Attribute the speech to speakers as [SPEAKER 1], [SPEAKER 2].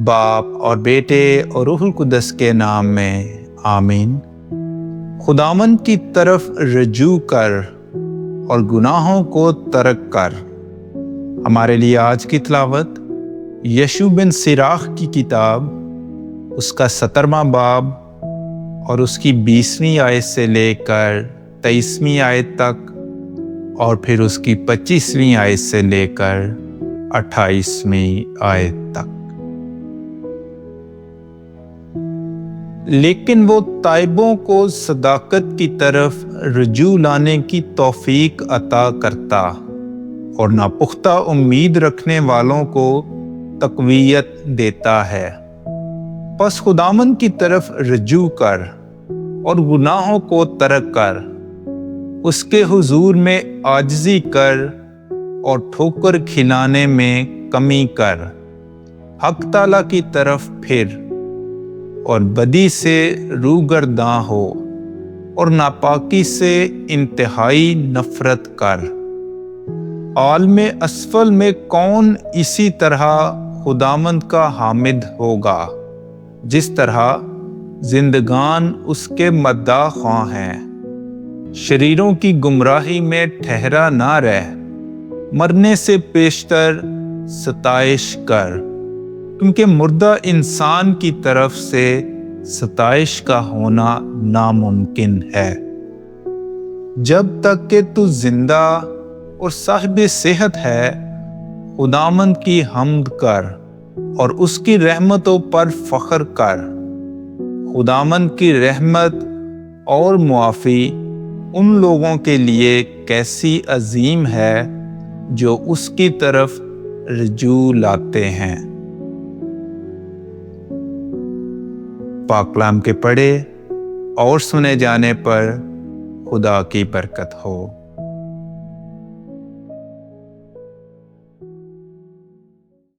[SPEAKER 1] باپ اور بیٹے اور روح القدس کے نام میں آمین۔ خداوند کی طرف رجوع کر اور گناہوں کو ترک کر۔ ہمارے لیے آج کی تلاوت یشوع بن سراخ کی کتاب، اس کا 17واں باب اور اس کی 20ویں آیت سے لے کر 23ویں آیت تک، اور پھر اس کی 25ویں آیت سے لے کر 28ویں آیت تک۔ لیکن وہ تائبوں کو صداقت کی طرف رجوع لانے کی توفیق عطا کرتا اور ناپختہ امید رکھنے والوں کو تقویت دیتا ہے۔ پس خداوند کی طرف رجوع کر اور گناہوں کو ترک کر، اس کے حضور میں عاجزی کر اور ٹھوکر کھلانے میں کمی کر، حق تعالیٰ کی طرف پھر اور بدی سے روگرداں ہو اور ناپاکی سے انتہائی نفرت کر۔ عالم اسفل میں کون اسی طرح خداوند کا حامد ہوگا، جس طرح زندگان اس کے مداح خواہ ہیں۔ شریروں کی گمراہی میں ٹھہرا نہ رہ، مرنے سے پیشتر ستائش کر، کیونکہ مردہ انسان کی طرف سے ستائش کا ہونا ناممکن ہے۔ جب تک کہ تو زندہ اور صاحب صحت ہے، خداوند کی حمد کر اور اس کی رحمتوں پر فخر کر۔ خداوند کی رحمت اور معافی ان لوگوں کے لیے کیسی عظیم ہے جو اس کی طرف رجوع لاتے ہیں۔ پاک کلام کے پڑھے اور سنے جانے پر خدا کی برکت ہو۔